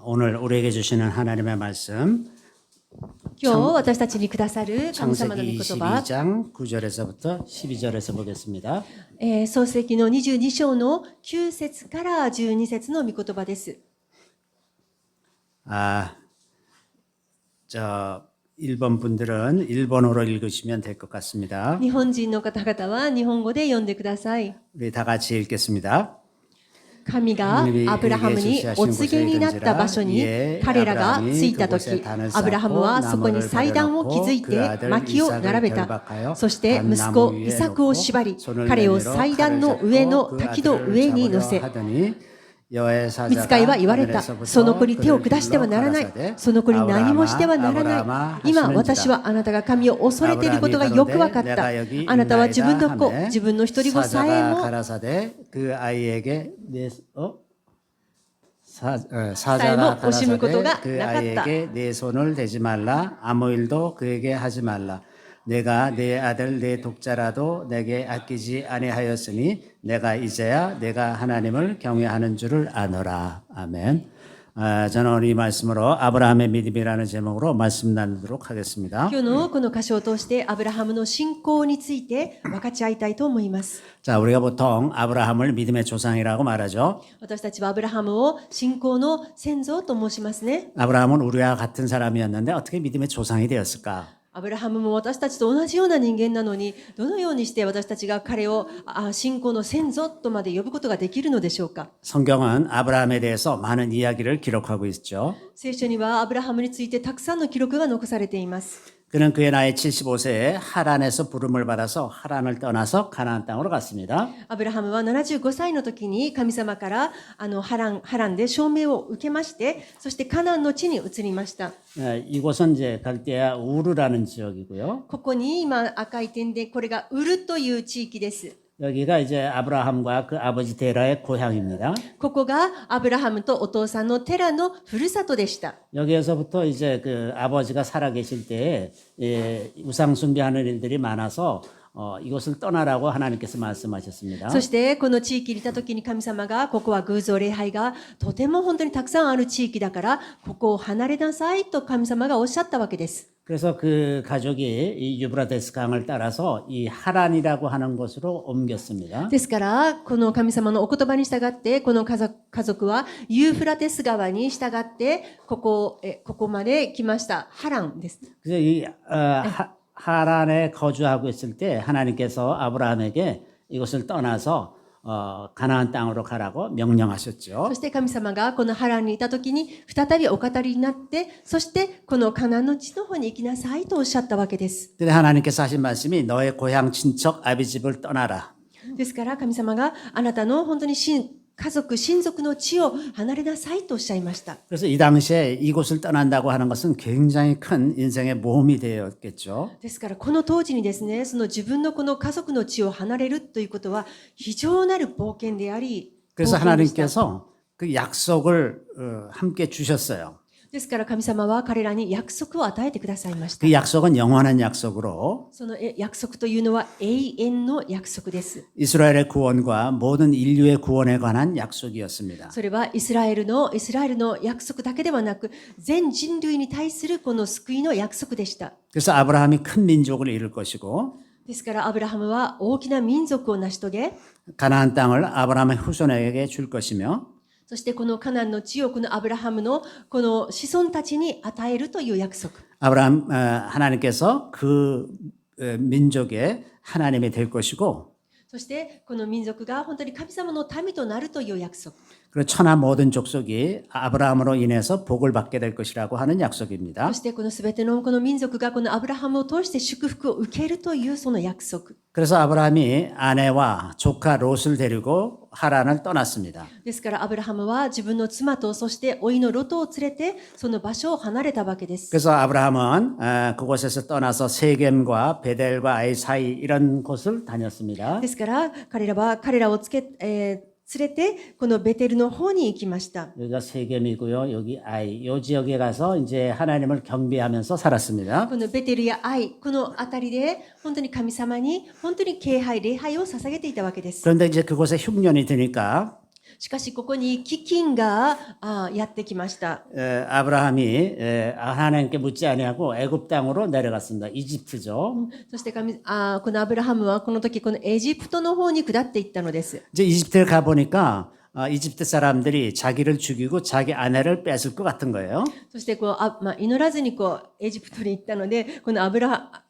오늘 우리에게 주시는 하나님의 말씀 今日私たちにくださる神様の御 창세기 言葉、 22장 9절에서부터 12절에서 보겠습니다. 創世記の22章の9節から12節の御言葉です。 일본 분들은 일본어로 읽으시면 될 것 같습니다. 日本人の方々は日本語で読んでください。 우리 다 같이 읽겠습니다. 神がアブラハムにお告げになった場所に彼らが着いたとき、アブラハムはそこに祭壇を築いて薪を並べた。そして息子イサクを縛り、彼を祭壇の上の滝の上に乗せ、御使いは言われた。その子に手を下してはならない。その子に何もしてはならない。今私はあなたが神を恐れていることがよくわかった。あなたは自分の子、自分の一人子さえも사자가惜しむことが 그 なかった。 아이에게 내 손을 대지 말라 아무 일도 그에게 하지 말라 내가 내 아들 내 독자라도 내게 아끼지 아니하였으니 내가 이제야 내가 하나님을 경외하는 줄을 아노라. 아멘. 저는 오늘 이 말씀으로 아브라함의 믿음이라는 제목으로 말씀 나누도록 하겠습니다. 今日のこの箇所を通してアブラハムの信仰について分かち合いたいと思います。 자, 우리가 보통 아브라함을 믿음의 조상이라고 말하죠. 私たちはアブラハムを信仰の先祖と申しますね。 아브라함은 우리와 같은 사람이었는데 어떻게 믿음의 조상이 되었을까? アブラハムも私たちと同じような人間なのに、どのようにして私たちが彼を信仰の先祖とまで呼ぶことができるのでしょうか。 성경은 아브라함에 대해서 많은 이야기를 기록하고 있죠. 聖書にはアブラハムについてたくさんの記録が残されています。 그는 그의 나이 75세에 하란에서 부름을 받아서 하란을 떠나서 가나안 땅으로 갔습니다. アブラハムは75歳の時に神様からハランで証明を受けまして、そしてカナンの地に移りました。 이곳은 이제 갈대아 우르라는 지역이고요. ここに今赤い点でこれがウルという地域です。 여기가 이제 아브라함과 그 아버지 데라의 고향입니다. ここがアブラハムとお父さんのテラのふるさとでした。 여기에서부터 이제 그 아버지가 살아계실 때에 우상 숭배하는 일들이 많아서 이곳을 떠나라고 하나님께서 말씀하셨습니다. そしてこの地域にいた時に神様がここは偶像礼拝がとても本当にたくさんある地域だからここを離れなさいと神様がおっしゃったわけです。 그래서 그 가족이 이 유브라데스 강을 따라서 이 하란이라고 하는 곳으로 옮겼습니다. ですからこの神様のお言葉に従ってこの家族はユーフラテス川に従ってここまで来ました。ハランです。 그래서 이 하란에 거주하고 있을 때 하나님께서 아브라함에게 이곳을 떠나서 가나안 땅으로 가라고 명령하셨죠. そして神様がこのハランにいた時に再びお語りになって、そしてこのカナンの地の方に行きなさいとおっしゃったわけです。 근데 하나님께서 하신 말씀이 너의 고향 친척 아비집을 떠나라. ですから神様があなたの本当に家族、親族の地を離れなさいとおっしゃいました。 그래서 이 당시에 이곳을 떠난다고 하는 것은 굉장히 큰 인생의 모험이 되었겠죠. ですからこの当時にですね、その自分のこの家族の地を離れるということは非常なる冒険であり、 그래서 冒険でした。 하나님께서 그 약속을 함께 주셨어요. ですから神様は彼らに約束を与えてくださいました。 그 약속은 영원한 약속으로 その約束というのは永遠の約束です。 이스라엘의 구원과 모든 인류의 구원에 관한 약속이었습니다. それはイスラエルの約束だけではなく、全人類に対するこの救いの約束でした。 그래서 아브라함이 큰 민족을 이룰 것이고 ですからアブラハムは大きな民族を成し遂げ、 가나안 땅을 아브라함의 후손에게 줄 것이며 そしてこのカナンの地をこのアブラハムのこの子孫たちに与えるという約束。 하나님께서 그 민족의 하나님이 될 것이고 そしてこの民族が本当に神様の民となるという約束。 그리고 천하 모든 족속이 아브라함으로 인해서 복을 받게 될 것이라고 하는 약속입니다. そしてこのすべてのこの民族がこのアブラハムを通して祝福を受けるというその約束。 그래서 아브라함이 아내와 조카 롯을 데리고 하란을 떠났습니다. ですからアブラハムは自分の妻とそして甥のロトを連れてその場所を離れたわけです。 그래서 아브라함은 그곳에서 떠나서 세겜과 베델과 아이 사이 이런 곳을 다녔습니다. ですから彼らを連れてこのベテルの方に行きました。 여기가 세겜이고요. 여기 아이. 이 지역에 가서 이제 하나님을 경배하면서 살았습니다. このベテルやアイ、この辺りで本当に神様に本当に礼拝を捧げていたわけです。 그런데 이제 그곳에 흉년이 드니까 しかしここに飢饉がやってきました。 아브라함이 하나님께 묻지 아니하고 애굽 땅으로 내려갔습니다. 이집트죠. そしてこのアブラハムはこの時このエジプトの方に下っていったのです。 이제 이집트에 가 보니까 이집트 사람들이 자기를 죽이고 자기 아내를 뺏을 것 같은 거예요. そして祈らずにエジプトに行ったので、この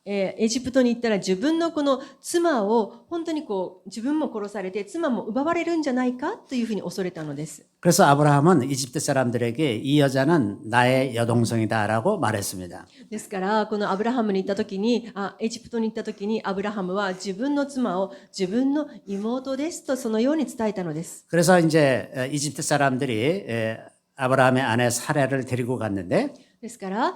エジプトに行ったら自分のこの妻を本当に自分も殺されて妻も奪われるんじゃないかというふうに恐れたのです。 그래서 아브라함은 이집트 사람들에게 이 여자는 나의 여동생이다라고 말했습니다. ですからこのアブラハムに行った時にエジプトに行った時にアブラハムは自分の妻を自分の妹ですとそのように伝えたのです。 그래서 이제 이집트 사람들이 아브라함의 아내 사라를 데리고 갔는데 ですから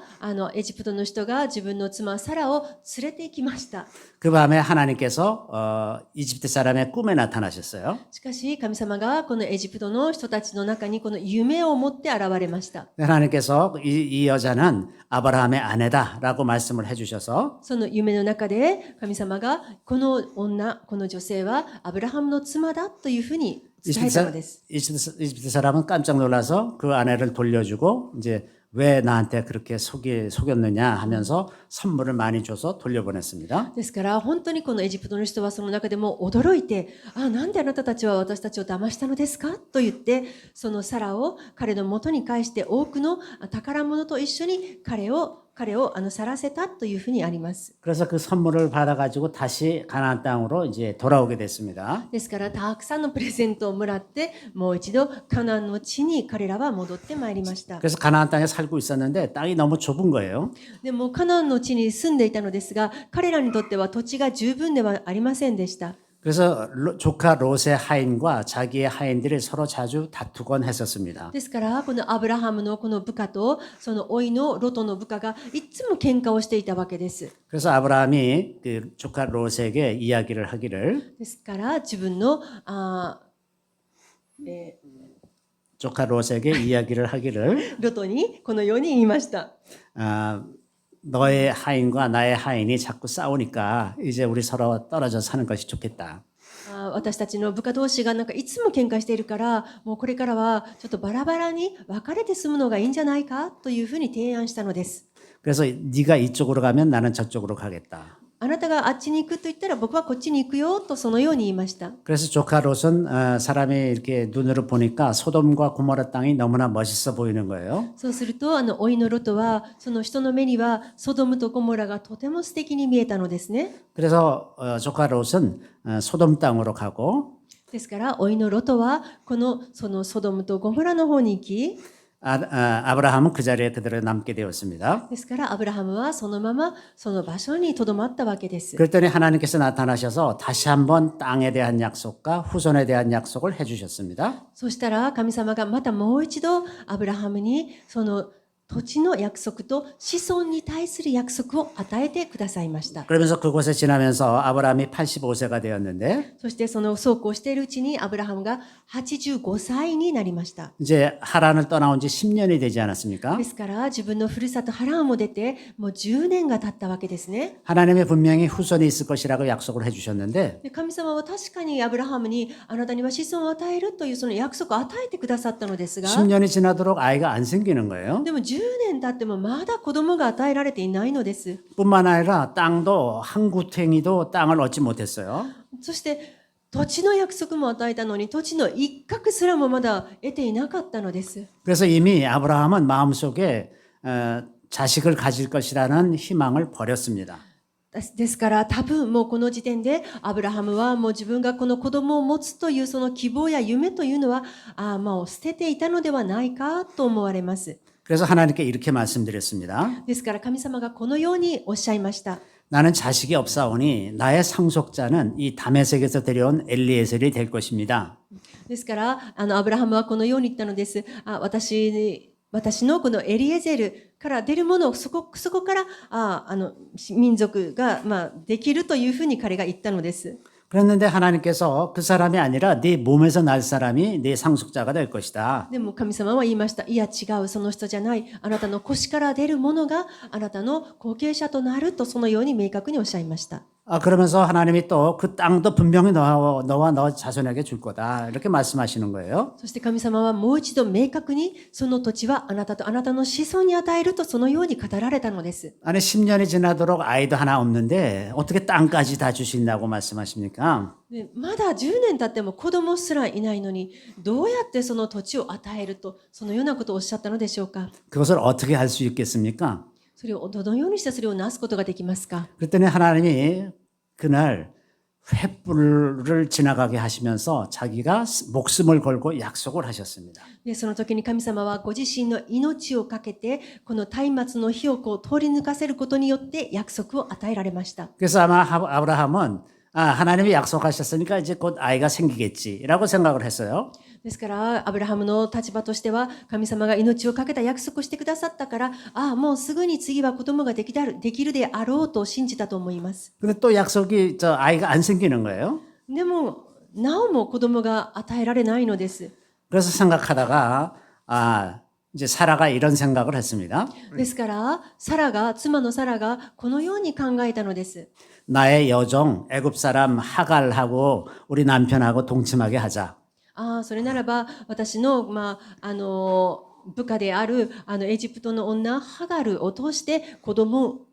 エジプトの人が自分の妻サラを連れて行きました。 그 밤에 하나님께서 이집트 사람의 꿈에 나타나셨어요. しかし神様がこのエジプトの人たちの中にこの夢を持って現れました。 하나님께서 이 여자는 아브라함의 아내다라고 말씀을 해주셔서 その夢の中で神様がこの女性はアブラハムの妻だというふうに伝えたのです。 이집트 사람은 깜짝 놀라서 그 아내를 돌려주고 이제 왜 나한테 그렇게 속였느냐 하면서 선물을 많이 줘서 돌려보냈습니다. ですから本当にこのエジプトの人はその中でも驚いて、なんであなたたちは私たちを騙したのですかと言って、そのサラを彼の元に返して多くの宝物と一緒に彼を去らせたというふうにあります。 그래서 그 선물을 받아가지고 다시 가나안 땅으로 이제 돌아오게 됐습니다. ですからたくさんのプレゼントをもらってもう一度カナンの地に彼らは戻ってまいりました。 그래서 가나안 땅에 살고 있었는데 땅이 너무 좁은 거예요. でもカナンの地に住んでいたのですが、彼らにとっては土地が十分ではありませんでした。 그래서 조카 롯의 하인과 자기의 하인들이 서로 자주 다투곤 했었습니다. ですからこのアブラハムのこの部下とその甥のロトの部下がいつも喧嘩をしていたわけです。 그래서 아브라함이 그 조카 롯에게 이야기를 하기를 ですから自分の조카 롯에게 이야기를 하기를 ロトにこのように言いました。 너의 하인과 나의 하인이 자꾸 싸우니까 이제 우리 서로 떨어져 사는 것이 좋겠다. 私たちの部下同士がいつも喧嘩しているからもうこれからはちょっとバラバラに別れて住むのがいいんじゃないかというふうに提案したのです。 그래서 네가 이쪽으로 가면 나는 저쪽으로 가겠다. あなたがあっちに行くと言ったら僕はこっちに行くよとそのように言いました。 그래서 조카 롯은 사람이 이렇게 눈으로 보니까 소돔과 고모라 땅이 너무나 멋있어 보이는 거예요. そうすると甥のロトはその人の目にはソドムとゴモラがとても素敵に見えたのですね。 그래서 조카 롯은 소돔 땅으로 가고 ですから甥のロトはそのソドムとゴモラの方に行き 아브라함은 그 자리에 그대로 남게 되었습니다. ですからアブラハムはそのままその場所にとどまったわけです。 그랬더니 하나님께서 나타나셔서 다시 한번 땅에 대한 약속과 후손에 대한 약속을 해주셨습니다. そしたら神様がまたもう一度アブラハムにその土地の約束と子孫に対する約束を与えてくださいました。 그러면서 그곳에 지나면서 아브라함이 85세가 되었는데 そしてそのそうこうしているうちにアブラハムが85歳になりました。 이제 하란을 떠나온 지 10년이 되지 않았습니까? ですから自分のふるさとハランを出てもう10年が経ったわけですね。 하나님이 분명히 후손이 있을 것이라고 약속을 해주셨는데 で神様は確かにアブラハムにあなたには子孫を与えるというその約束を与えてくださったのですが 10년이 지나도록 아이가 안 생기는 거예요. でも10年経ってもまだ子供が与えられていないのです。 뿐만 아니라 땅도 한 구탱이도 땅을 얻지 못했어요. そして土地の約束も与えたのに土地の一角すらもまだ得ていなかったのです。 그래서 이미 아브라함은 마음속에 자식을 가질 것이라는 희망을 버렸습니다. ですから多分もうこの時点でアブラハムはもう自分がこの子供を持つというその希望や夢というのはもう捨てていたのではないかと思われます。 그래서 하나님께 이렇게 말씀드렸습니다. ですから神様がこのようにおっしゃいました。 나는 자식이 없사오니 나의 상속자는 이 다메섹에서 데려온 엘리에셀이 될 것입니다. ですからアブラハムはこのように言ったのです。私のこのエリエゼルから出るものをそこから民族ができるというふうに彼が言ったのです。 그랬는데 하나님께서 그 사람이 아니라 네 몸에서 날 사람이 네 상속자가 될 것이다. でも神様は言いました。いや違う、その人じゃない。あなたの腰から出るものがあなたの後継者となるとそのように明確におっしゃいました。 그러면서 하나님이 또 그 땅도 분명히 너와 너 자손에게 줄 거다. 이렇게 말씀하시는 거예요. そして神様はもう一度明確にその土地はあなたとあなたの子孫に与えるとそのように語られたのです。 아니 10년이 지나도록 아이도 하나 없는데 어떻게 땅까지 다 주신다고 말씀하십니까? でまだ10年経っても子供すらいないのにどうやってその土地を与えるとそのようなことをおっしゃったのでしょうか。 그것을 어떻게 할 수 있겠습니까? それをどのようにしてそれをなすことができますか。 그랬더니 하나님이 그날 횃불을 지나가게 하시면서 자기가 목숨을 걸고 약속을 하셨습니다. でその時に神様はご自身の命をかけてこの松明の火を通り抜かせることによって約束を与えられました。 그래서 아마 아브라함은 하나님이 약속하셨으니까 이제 곧 아이가 생기겠지라고 생각을 했어요. ですからアブラハムの立場としては神様が命をかけた約束をしてくださったからもうすぐに次は子供ができるであろうと信じたと思います。 근데 또 약속이 아이가 안 생기는 거예요. でもなおも子供が与えられないのです。 그래서 생각하다가 이제 사라가 이런 생각을 했습니다. ですから妻のサラがこのように考えたのです。 나의 여종 애굽 사람 하갈하고 우리 남편하고 동침하게 하자. それならば私の、部下であるエジプトの女ハガルを通して子供を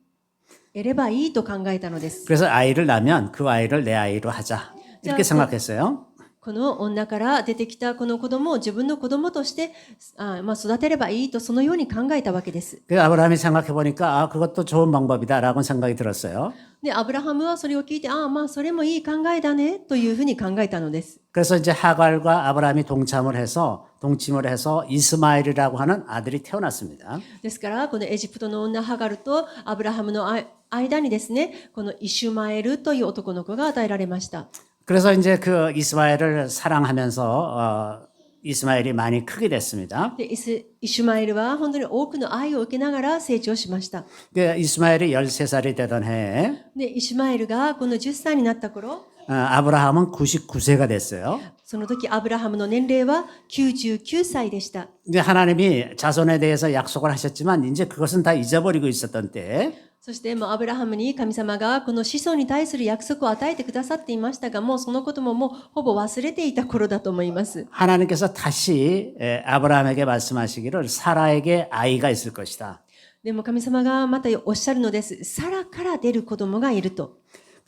得ればいいと考えたのです。 그래서 아이를 낳으면 그 아이를 내 아이로 하자. 이렇게 생각했어요. この女から出てきたこの子供を自分の子供として育てればいいとそのように考えたわけです。 그래서 아브라함이 생각해 보니까 그것도 좋은 방법이다라고 생각이 들었어요. でアブラハムはそれを聞いてそれもいい考えだねというふうに考えたのです。 그래서 이제 하갈과 아브라함이 동침을 해서 이스마엘이라고 하는 아들이 태어났습니다. ですからこのエジプトの女ハガルとアブラハムの間にですねこのイシュマエルという男の子が与えられました。 그래서 이제 그 이스마엘을 사랑하면서 이스마엘이 많이 크게 됐습니다. でイシュマエルは本当に多くの愛を受けながら成長しました。 이스마엘이 13살이 되던 해에 でイシュマエルがこの10歳になった頃 아브라함은 99세가 됐어요. その時アブラハムの年齢は99歳でした。 이제 하나님이 자손에 대해서 약속을 하셨지만 이제 그것은 다 잊어버리고 있었던 때 そしてもうアブラハムに神様がこの子孫に対する約束を与えてくださっていましたがもうそのことももうほぼ忘れていた頃だと思います。 하나님께서 다시 아브라함에게 말씀하시기를 사라에게 아이가 있을 것이다. でも神様がまたおっしゃるのです。サラから出る子供がいると。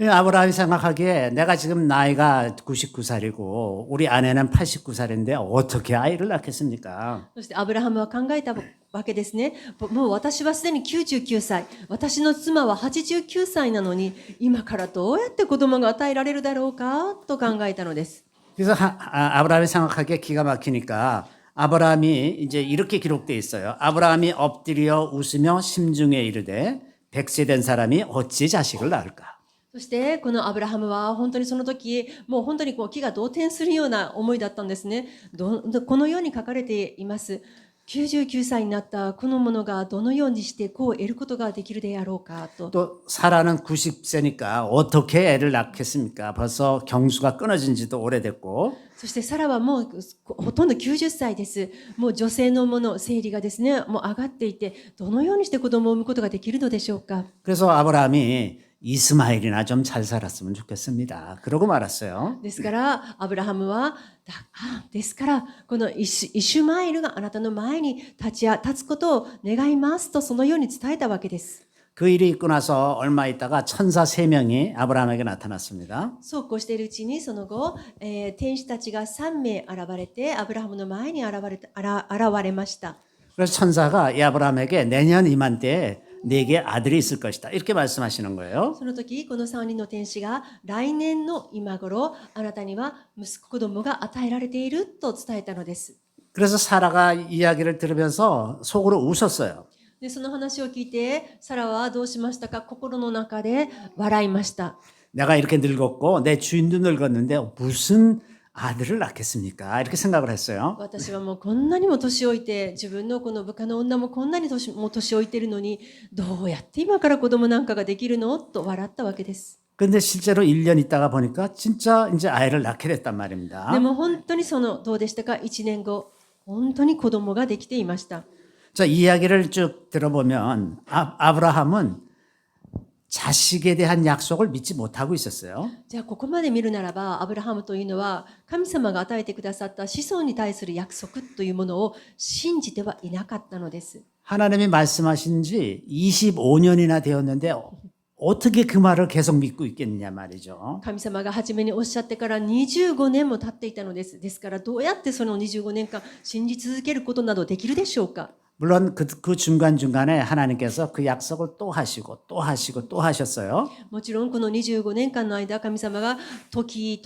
아브라함이 생각하기에 내가 지금 나이가 99살이고 우리 아내는 89살인데 어떻게 아이를 낳겠습니까? そしてアブラハムは考えたわけですね。もう私はすでに99歳、私の妻は89歳なのに今からどうやって子供が与えられるだろうかと考えたのです。 그래서 아브라함이 생각하기에 기가 막히니까 아브라함이 이제 이렇게 기록되어 있어요. 아브라함이 엎드려 웃으며 심중에 이르되 100세 된 사람이 어찌 자식을 낳을까? そしてこのアブラハムは本当にその時もう本当に気が動転するような思いだったんですね。このように書かれています。99歳になったこの者がどのようにして子を得ることができるであろうかと。 또 사라는 90세니까 어떻게 애를 낳겠습니까? 벌써 경수가 끊어진 지도 오래됐고 そしてサラはもうほとんど90歳です。もう女性の生理がですねもう上がっていてどのようにして子供を産むことができるのでしょうか。 그래서 아브라함이 이스마엘이나 좀 잘 살았으면 좋겠습니다. 그러고 말았어요. ですからアブラハムはですからこのイシュマエルがあなたの前に立つことを願いますとそのように伝えたわけです。 그 일이 있고 나서 얼마 있다가 천사 3명이 아브라함에게 나타났습니다. そうこうしているうちにその後、天使たちが3名現れてアブラハムの前に現れました。 그래서 천사가 이 아브라함에게 내년 이맘때에 네게 아들이 있을 것이다. 이렇게 말씀하시는 거예요. その時この3人の天使が来年の今頃あなたには子供が与えられていると伝えたのです。 그래서 사라가 이야기를 들으면서 속으로 웃었어요. でその話を聞いてサラはどうしましたか。心の中で笑いました。 내가 이렇게 늙었고 내 주인도 늙었는데 무슨 아들을 낳겠습니까? 이렇게 생각을 했어요. 私はもうこんなにも年老いて自分のこの部下の女もこんなに年老いてるのにどうやって今から子供なんかができるのと笑ったわけです。 근데 실제로 1년 있다가 보니까 진짜 이제 아이를 낳게 됐단 말입니다. でも本当にどうでしたか。1年後本当に子供ができていました。 자, 이야기를 쭉 들어보면 아브라함은 자식에 대한 약속을 믿지 못하고 있었어요. じゃあここまで見るならば、アブラハムというのは神様が与えてくださった子孫に対する約束というものを信じてはいなかったのです。 하나님이 말씀하신 지 25년이나 되었는데 어떻게 그 말을 계속 믿고 있겠느냐 말이죠. 神様が初めにおっしゃってから25年も経っていたのです。ですからどうやってその25年間信じ続けることなどできるでしょうか。 물론 그 중간중간에 하나님께서 그 약속을 또 하시고 또 하시고 또 하셨어요. もちろんこの25年間の間、神様が時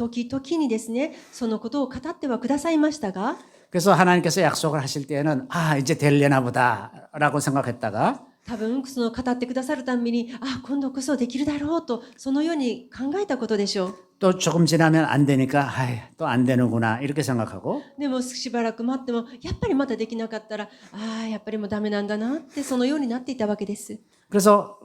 にですね、そのことを語ってはくださいましたが、 그래서 하나님께서 약속을 하실 때에는 아 이제 될려나 보다라고 생각했다가 多分その語ってくださるたんびに、今度こそできるだろうと、そのように考えたことでしょう。 또 조금 지나면 안 되니까 또 안 되는구나 이렇게 생각하고 でもしばらく待ってもやっぱりまたできなかったら、やっぱりもうダメなんだなってそのようになっていたわけです。 그래서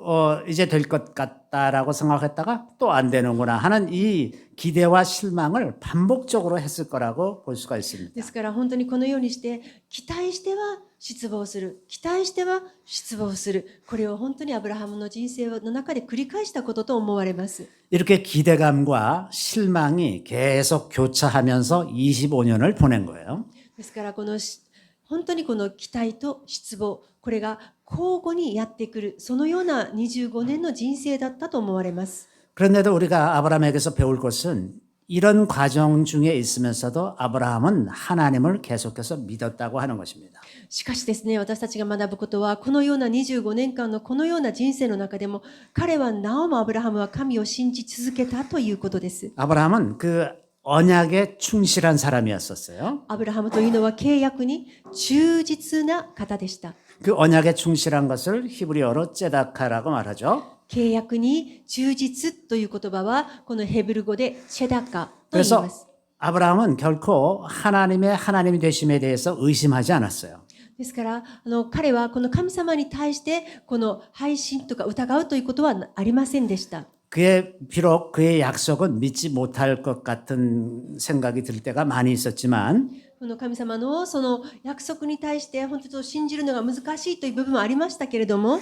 이제 될 것 같다라고 생각했다가 또 안 되는구나 하는 이 기대와 실망을 반복적으로 했을 거라고 볼 수가 있습니다. ですから本当にこのようにして期待しては失望する、期待しては失望する、これを本当にアブラハムの人生の中で繰り返したことと思われます。 이렇게 기대감과 실망이 계속 교차하면서 25년을 보낸 거예요. ですから本当にこの期待と失望、これが交互にやってくる、そのような25年の人生だったと思われます。 그런데도 우리가 아브라함에게서 배울 것은 이런 과정 중에 있으면서도 아브라함은 하나님을 계속해서 믿었다고 하는 것입니다. しかしですね、私たちが学ぶことは、このような25年間のこのような人生の中でも、彼はなおもアブラハムは神を信じ続けたということです。 아브라함은 그 언약에 충실한 사람이었었어요. アブラハムというのは契約に忠実な方でした。 그 언약에 충실한 것을 히브리어로 째다카라고 말하죠. 契約に忠実という言葉は、このヘブル語でチェダカと言いま 그래서 す。 아브라함은 결코 하나님의 하나님이 되심에 대해서 의심하지 않았어요. ですから彼はこの神様に対してこの配信とか疑うということはありませんでした。 비록 그의 약속은 믿지 못할 것 같은 생각이 들 때가 많이 있었지만 この神様のその約束に対して本当に信じるのが難しいという部分はありましたけれども、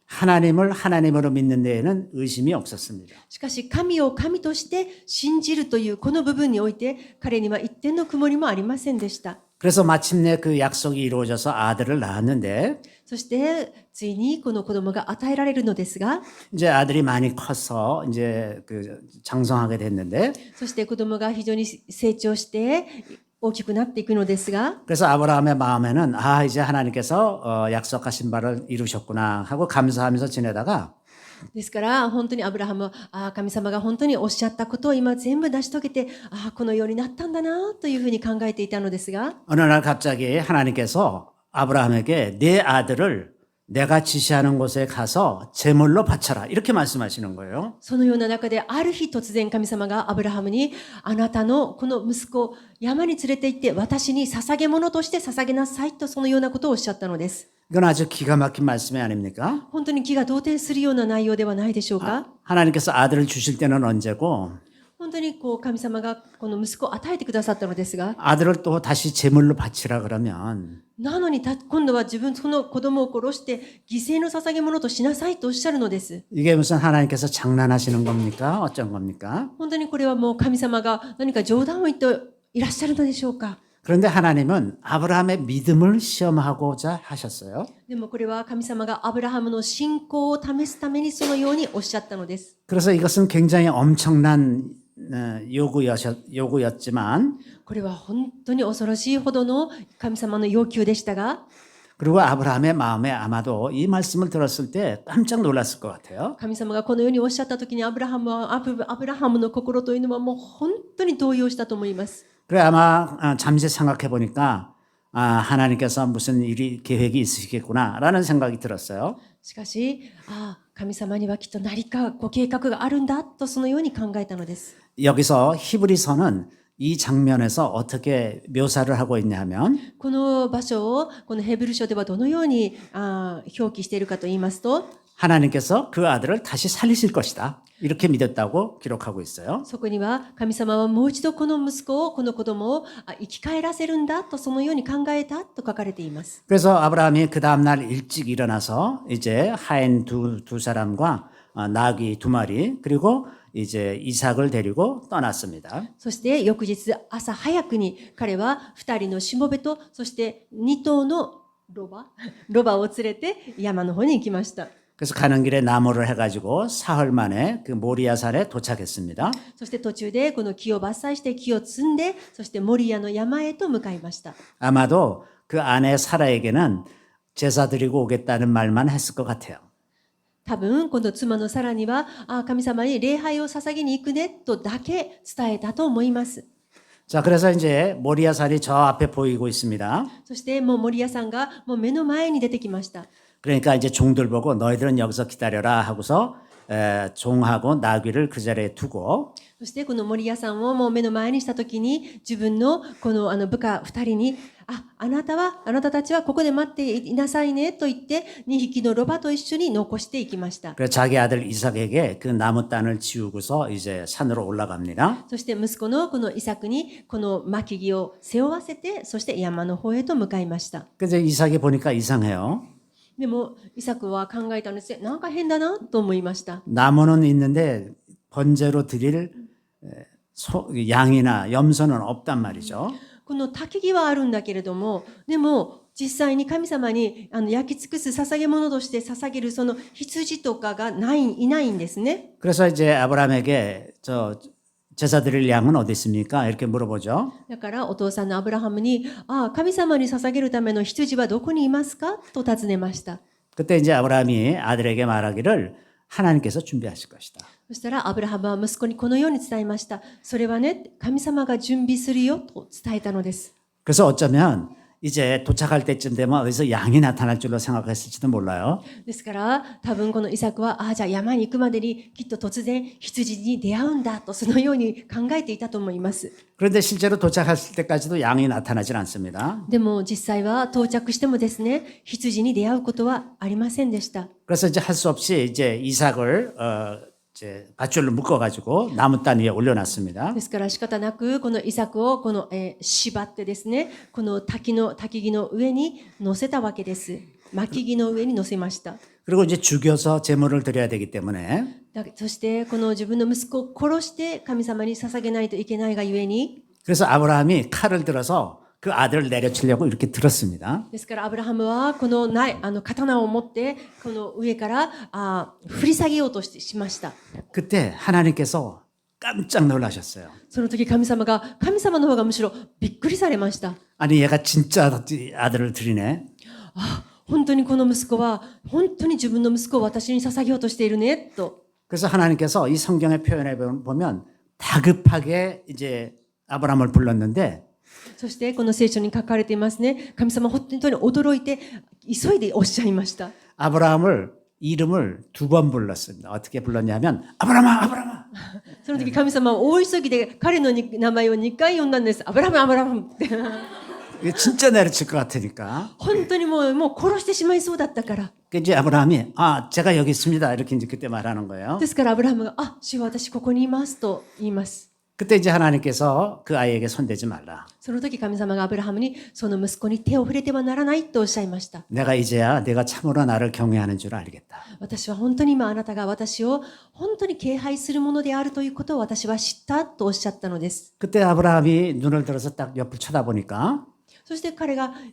하나님을 하나님으로 믿는 데에는 의심이 없었습니다. しかし神を神として信じるというこの部分において彼には一点の曇りもありませんでした。 그래서 마침내 그 약속이 이루어져서 아들을 낳았는데 そしてついにこの子供が与えられるのですが、 이제 아들이 많이 커서 이제 그 장성하게 됐는데 そして子供が非常に成長して大きくなっていくのですが、 그래서 아브라함의 마음에는 아 이제 하나님께서 약속하신 바를 이루셨구나 하고 감사하면서 지내다가 ですから本当にアブラハムは神様が本当におっしゃったことを今全部成し遂げてこのようになったんだなというふうに考えていたのですが、 어느 날 갑자기 하나님께서 아브라함에게 내 아들을 내가 지시하는 곳에 가서 제물로 바쳐라 이렇게 말씀하시는 거예요. そのような中である日突然神様がアブラハムにあなたのこの息子を山に連れて行って私に捧げ物として捧げなさいとそのようなことをおっしゃったのです。 이건 아주 기가 막힌 말씀이 아닙니까? 本当に気が動転するような内容ではないでしょうか。 하나님께서 아들을 주실 때는 언제고 本当に神様がこの息子を与えてくださったのですが、 아들을 또 다시 제물로 바치라 그러면 なのに今度はその子供を殺して犠牲の捧げ物としなさいとおっしゃるのです。 이게 무슨 하나님께서 장난하시는 겁니까? 어쩐 겁니까? 本当にこれはもう神様が何か冗談を言っていらっしゃるのでしょうか。 그런데 하나님은 아브라함의 믿음을 시험하고자 하셨어요. でもこれは神様がアブラハムの信仰を試すためにそのようにおっしゃったのです。 그래서 이것은 굉장히 엄청난 요구였지만 これは本当に恐ろしいほどの神様の要求でしたが、 그리고 아브라함의 마음에 아마도 이 말씀을 들었을 때 깜짝 놀랐을 것 같아요. 神様がこのようにおっしゃった時にアブラハムの心というのはもう本当に動揺したと思います。 그래 아마 잠시 생각해 보니까 하나님께서 무슨 일이 계획이 있으시겠구나라는 생각이 들었어요. しかし神様にはきっと何かご計画があるんだとそのように考えたのです。 여기서 히브리서는 이 장면에서 어떻게 묘사를 하고 있냐면 この場所をこのヘブル書ではどのように表記しているかと言いますと、 하나님께서 그 아들을 다시 살리실 것이다. 이렇게 믿었다고 기록하고 있어요. そこには神様はもう一度この息子をこの子供を生き返らせるんだとそのように考えたと書かれています。 그래서 아브라함이 그 다음 날 일찍 일어나서 이제 하인 두 사람과 나귀 2마리 그리고 이제 이삭을 데리고 떠났습니다. そして翌日朝早くに彼は2人のしもべとそして2頭のロバを連れて山の方に行きました。 그래서 가는 길에 나무를 해가지고 사흘 만에 그 모리아산에 도착했습니다. そして途中でこの木を伐採して木を積んでそしてモリアの山へと向かいました。 아마도 그 아내 사라에게는 제사 드리고 오겠다는 말만 했을 것 같아요. 多分この妻のサラには神様に礼拝を捧げに行くねとだけ伝えたと思います。 자, 그래서 이제 모리아산이 저 앞에 보이고 있습니다. そしてもうモリアさんがもう目の前に出てきました。 그러니까 이제 종들 보고 너희들은 여기서 기다려라 하고서 종하고 나귀를 그 자리에 두고 そしてこのモリアさんをもう目の前にしたときに自分のこの部下2人にあなたたちはここで待っていなさいねと言って2匹のロバと一緒に残していきました。 그래서 자기 아들 이삭에게 그 나무 단을 지우고서 이제 산으로 올라갑니다. そして息子のこのイサクにこの薪木を背負わせてそして山の方へと向かいました。 그래서 이삭이 보니까 이상해요. でもイサクは考えたんですよ。なんか変だなと思いました。 나무는 있는데 번제로 드릴 양이나 염소는 없단 말이죠. この焚き木はあるんだけれども、でも実際に神様に焼き尽くす捧げ物として捧げるその羊とかがいないんですね。 그래서 이제 아브라함에게 저 제사 드릴 양은 어디 있습니까? 이렇게 물어보죠. だからお父さんのアブラハムに、神様に捧げるための羊はどこにいますかと尋ねました。 그때 이제 아브라함이 아들에게 말하기를 하나님께서 준비하실 것이다. そしたらアブラハムは息子にこのように伝えました。それはね、神様が準備するよと伝えたのです。 그래서 어쩌면 이제 도착할 때쯤 되면 어디서 양이 나타날 줄로 생각했을지도 몰라요. ですから多分このイサクはじゃあ山に行くまでにきっと突然羊に出会うんだとそのように考えていたと思います。 그런데 실제로 도착했을 때까지도 양이 나타나질 않습니다. でも実際は到着してもですね、羊に出会うことはありませんでした。 그래서 이제 할 수 없이 이제 이삭을 이제 밧줄로 묶어가지고 나무단 위에 올려놨습니다. ですから仕方なくこのイサクをこの、縛ってですね、この焚き木の上に乗せたわけです。薪木の上に乗せました。 그리고 이제 죽여서 제물을 드려야 되기 때문에 そしてこの自分の息子を殺して神様に捧げないといけないがゆえに、 그래서 아브라함이 칼을 들어서 그 아들을 내려치려고 이렇게 들었습니다. ですからアブラハムはこの刀を持ってこの上から振り下げようとしました。 그때 하나님께서 깜짝 놀라셨어요. その時神様の方がむしろびっくりされました。 아니 얘가 진짜 아들을 드리네. 本当にこの息子は本当に自分の息子を私に捧げようとしているねと。 그래서 하나님께서 이 성경의 표현에 보면 다급하게 이제 아브라함을 불렀는데 そしてこの聖書に書かれていますね。神様本当に驚いて急いでおっしゃいました。 아브라함을 이름을 2번 불렀습니다. 어떻게 불렀냐면 아브라함아 아브라함아. その時神様は大急ぎで彼の名前を2回呼んだんです。アブラハムアブラハムって。 이게 진짜 내려칠 것 같으니까. 本当にもう殺してしまいそうだったから。 이제 아브라함이 제가 여기 있습니다. 이렇게 이제 그때 말하는 거예요. ですからアブラハムが主は私ここにいますと言います。 그때 이제 하나님께서 그 아이에게 손대지 말라. その時神様がアブラハムにその息子に手を触れてはならないとおっしゃいました。 내가 이제야 내가 참으로 나를 경외하는 줄 알겠다. 私は本当に今あなたが私を本当に敬拝するものであるということを私は知ったとおっしゃったのです。 그때 아브라함이 눈을 들어서 딱 옆을 쳐다보니까 そして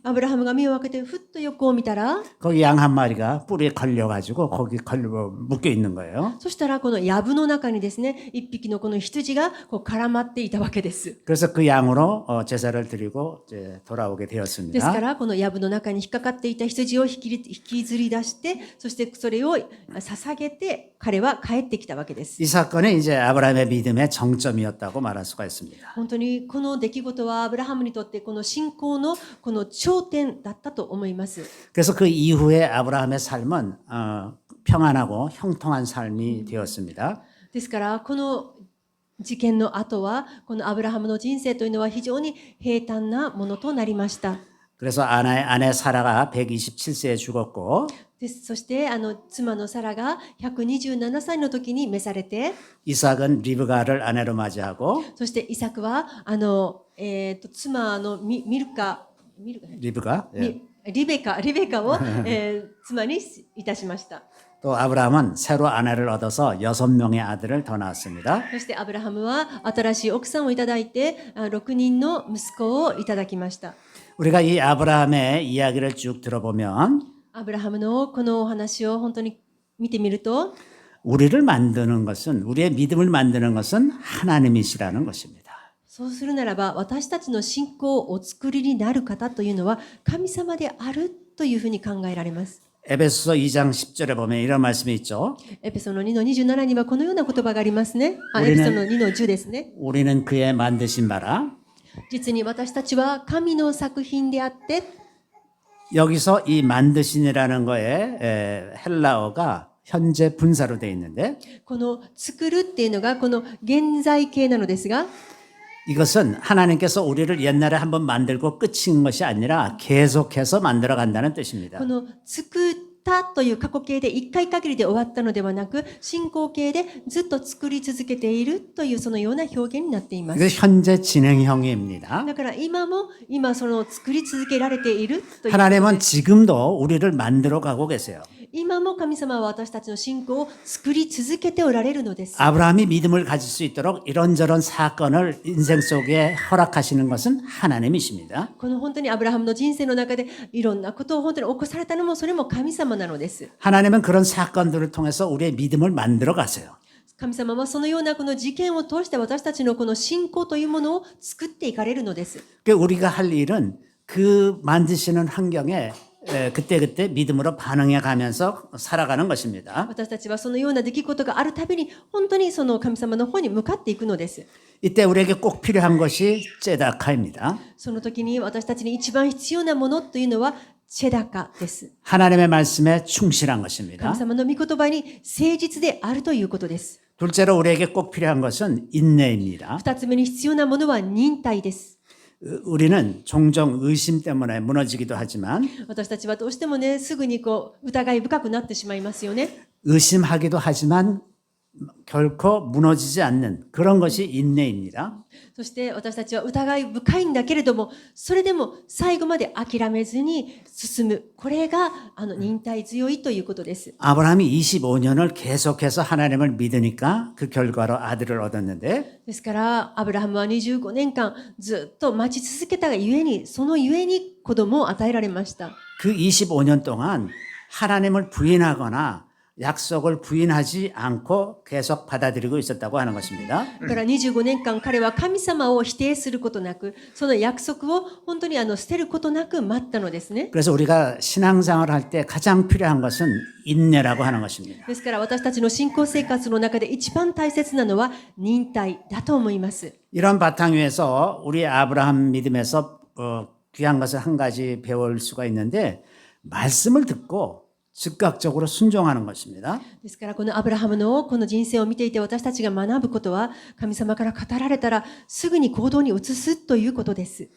アブラハムが目を開けてふっと横を見たら 거기 양 한 마리가 뿔에 걸려가지고 거기 묶여 있는 거예요. そしたらこの藪の中にですね、一匹のこの羊がこう絡まっていたわけです。 그래서 그 양으로 제사를 드리고 이제 돌아오게 ですか 되었습니다. らこの藪の中に引っかかっていた羊を引きずり出して、そしてそれを捧げて彼は帰ってきたわけです。 이 사건이 이제 아브라함의 믿음의 정점이었다고 말할 수가 있습니다. 本当にこの出来事はアブラハムにとってこの信仰のこの頂点だったと思います。 그래서 그 이후에 아브라함의 삶은 평안하고 형통한 삶이 되었습니다. ですからこの事件の後はこのアブラハムの人生というのは非常に平坦なものとなりました。 그래서 아내 사라가 127세에 죽었고 そして妻のサラが127歳の時に召されて、 이삭은 리브가를 아내로 맞이하고 そしてイサクは妻の리브가 예. リベカを、妻にいたしました。또 아브라함은 새로 아내를 얻어서 6명의 아들을 더 낳았습니다. そしてアブラハムは新しい奥さんをいただいて6人の息子をいただきました。 우리가 이 아브라함의 이야기를 쭉 들어보면 アブラハムのこのお話を本当に見てみると 우리를 만드는 것은 우리의 믿음을 만드는 것은 하나님이시라는 것입니다. そうするならば私たちの信仰をお作りになる方というのは神様であるというふうに考えられます。 에베소서 2장 10절에 보면 이런 말씀이 있죠. エペソの2の27にはこのような言葉がありますね。エペソの2の10ですね。 우리는 그의 만드신 바라. 実に私たちは神の作品であって 여기서 이 만드신이라는 거에 헬라어가 현재 분사로 되어 있는데 この作るっていうのがこの現在形なのですが 이것은 하나님께서 우리를 옛날에 한번 만들고 끝인 것이 아니라 계속해서 만들어 간다는 뜻입니다. この作ったという過去形で一回限りで終わったのではなく進行形でずっと作り続けているというそのような表現になっています。 이게 현재 진행형입니다. だから今その作り続けられているという 하나님은 지금도 우리를 만들어 가고 계세요. 今も神様は私たちの信仰を作り続けておられるのです。 아브라함이 믿음을 가질 수 있도록 이런저런 사건을 인생 속에 허락하시는 것은 하나님이십니다. この本当にアブラハムの人生の中でいろんなことを本当に起こされたのもそれも神様なのです。 하나님은 그런 사건들을 통해서 우리의 믿음을 만들어 가세요. 神様はそのようなこの事件を通して私たちのこの信仰というものを作っていかれるのです。 그러니까 우리가 할 일은 그 만드시는 환경에 그때그때 믿음으로 반응해 가면서 살아가는 것입니다. 私たちはそのような出来事があるたびに本当にその神様の方に向かっていくのです。 이때 우리에게 꼭 필요한 것이 제다카입니다. その時に私たちに一番必要なものというのはチェダカです。 하나님의 말씀에 충실한 것입니다. 神様の御言葉に誠実であるということです。 둘째로 우리에게 꼭 필요한 것은 인내입니다. 二つ目に必要なものは忍耐です。 우리는 종종 의심 때문에 무너지기도 하지만 私たちはどうしてもね、すぐに疑い深くなってしまいますよね。 의심하기도 하지만 결코 무너지지 않는 그런 것이 인내입니다. そして私たちは疑い深いんだけれども、それでも最後まで諦めずに進む。これが忍耐強いということです。 아브라함이 25년을 계속해서 하나님을 믿으니까 그 결과로 아들을 얻었는데 ですからアブラハムは25年間ずっと待ち続けたがゆえに、そのゆえに子供を与えられました。 그 25년 동안 하나님을 부인하거나 약속을 부인하지 않고 계속 받아들이고 있었다고 하는 것입니다. だから25年間彼は神様を否定することなく、その約束を本当に捨てることなく待ったのですね。 그래서 우리가 신앙생활을 할 때 가장 필요한 것은 인내라고 하는 것입니다. ですから私たちの信仰生活の中で一番大切なのは忍耐だと思います。 이런 바탕 위에서 우리 아브라함 믿음에서 귀한 것을 한 가지 배울 수가 있는데 말씀을 듣고 즉각적으로 순종하는 것입니다. ですからこのアブラハムのこの人生を見ていて私たちが学ぶことは、神様から語られたらすぐに行動に移すということです。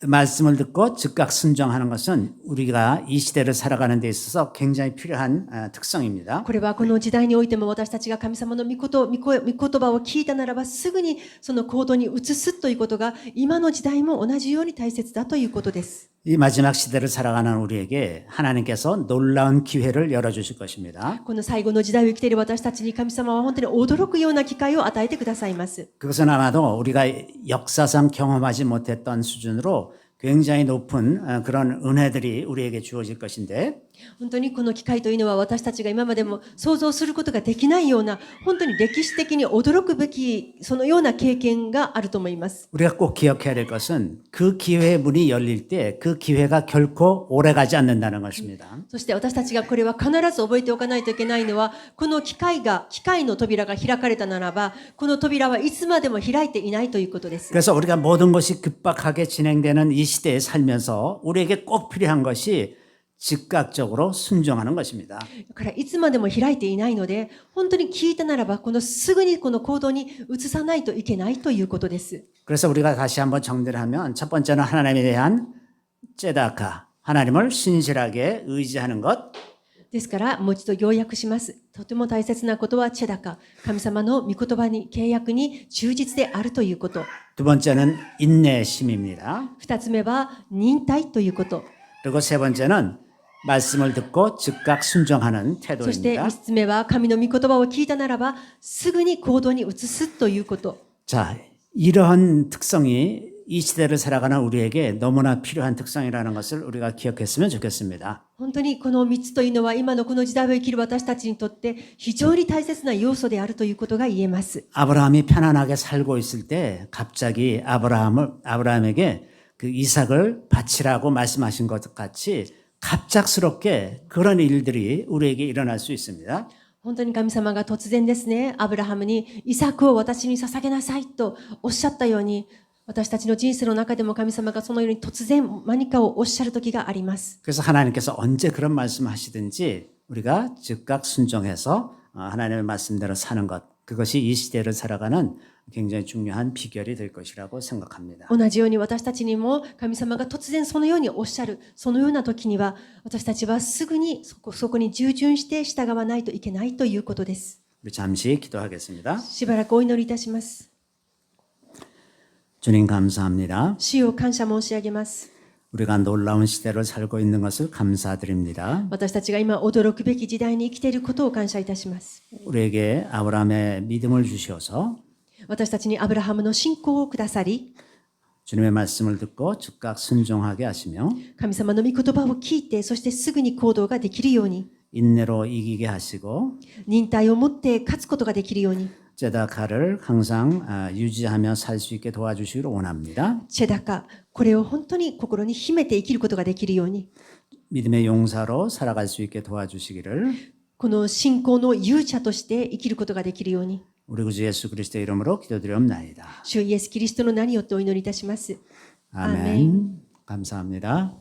말씀을 듣고 즉각 순종하는 것은 우리가 이 시대를 살아가는 데 있어서 굉장히 필요한 특성입니다. これはこの時代においても私たちが神様の御言葉を聞いたならばすぐにその行動に移すということが今の時代も同じように大切だということです。 이 마지막 시대를 살아가는 우리에게 하나님께서 놀라운 기회를 열어주실 것입니다. この最後の時代を生きている私たちに神様は本当に驚くような機会を与えてくださいます。 그것은 아마도 우리가 역사상 경험하지 못했던 수준으로 굉장히 높은 그런 은혜들이 우리에게 주어질 것인데 本当にこの機会というのは私たちが今までも想像することができないような本当に歴史的に驚くべきそのような経験があると思います。 우리가 꼭 기억해야 될 것은 그 기회의 문이 열릴 때 그 기회가 결코 오래가지 않는다는 것입니다. そして私たちがこれは必ず覚えておかないといけないのは、この機会の扉が開かれたならば、この扉はいつまでも開いていないということです。 그래서 우리가 모든 것이 급박하게 진행되는 이 시대에 살면서 우리에게 꼭 필요한 것이 즉각적으로 순종하는 것입니다. だからいつまでも開いていないので、本当に聞いたならばすぐにこの行動に移さないといけないということです。 그래서 우리가 다시 한번 정리를 하면 첫 번째는 하나님에 대한 제다카, 하나님을 신실하게 의지하는 것. ですからもう一度要約します。とても大切なことはチェダカ、神様の御言葉に契約に忠実であるということ。 두 번째는 인내심입니다. 二つ目は忍耐ということ。 그리고 세 번째는 말씀을 듣고 즉각 순종하는 そして 태도입니다. 3つ目は神の御言葉を聞いたならばすぐに行動に移すということ。 자, 이러한 특성이 이 시대를 살아가는 우리에게 너무나 필요한 특성이라는 것을 우리가 기억했으면 좋겠습니다. 本当にこの3つというのは今のこの時代を生きる私たちにとって非常に大切な要素であるということが言えます。 아브라함이 편안하게 살고 있을 때 갑자기 아브라함에게 그 이삭을 바치라고 말씀하신 것 같이 갑작스럽게 그런 일들이 우리에게 일어날 수 있습니다. 本当に神様が突然ですね、アブラハムにイサクを私に捧げなさいとおっしゃったように、私たちの人生の中でも神様がそのように突然何かをおっしゃる時があります。 그래서 하나님께서 언제 그런 말씀하시든지 우리가 즉각 순종해서 하나님의 말씀대로 사는 것, 그것이 이 시대를 살아가는 굉장히 중요한 비결이 될 것이라고 생각합니다. 同じように私たちにも神様が突然そのようにおっしゃる、そのような時には私たちはすぐにそこに従順して従わないといけないということです。 우리 잠시 기도하겠습니다. しばらくお祈りいたします。 주님 감사합니다. 主を感謝申し上げます。 우리가 놀라운 시대를 살고 있는 것을 감사드립니다. 私たちが今驚くべき時代に生きていることを感謝いたします。 우리에게 아브라함의 믿음을 주셔서 私たちにアブラハムの信仰をくださり、 주님의 말씀을 듣고 즉각 순종하게 하시며 神様の御言葉を聞いて、そしてすぐに行動ができるように、 인내로 이기게 하시고 忍耐を持って勝つことができるように、 제다카를 항상 유지하며 살 수 있게 도와주시기를 원합니다. チェダカ、これを本当に心に秘めて生きることができるように、 믿음의 용사로 살아갈 수 있게 도와주시기를 この信仰の勇者として生きることができるように、 우리 구주 예수 그리스도의 이름으로 기도드리옵나이다. 主イエスキリストの名によってお祈りいたします。 아멘. 감사합니다.